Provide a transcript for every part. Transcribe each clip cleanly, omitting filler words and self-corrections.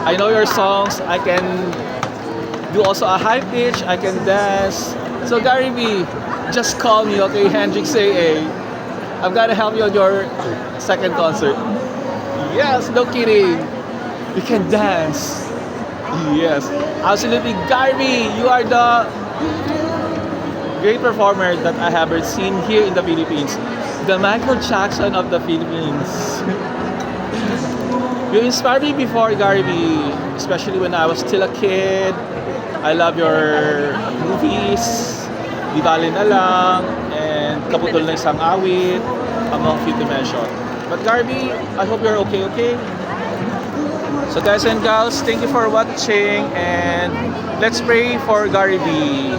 I know your songs. I can do also a high pitch. I can dance. So Gary V, just call me, okay? Hendrix AA. I'm gonna help you on your second concert. Yes, no kidding. You can dance. Yes, absolutely. Gary V, you are the great performer that I have ever seen here in the Philippines. The Michael Jackson of the Philippines. You inspired me before, Gary V, especially when I was still a kid. I love your movies, Di Bale Na Lang, and Kabutol na Isang Awit, among few to mention. But Gary V, I hope you're okay? So guys and gals, thank you for watching, and let's pray for Gary V.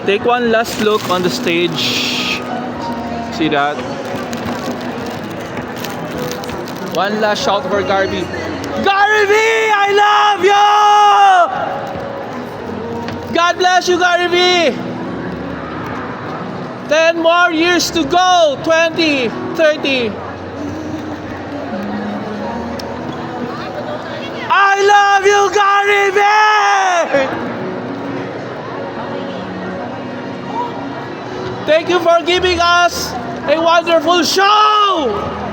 Take one last look on the stage. See that? One last shout for Gary V. Gary V, I love you! God bless you, Gary V. 10 more years to go. 20, 30. I love you, Gary V! Thank you for giving us a wonderful show!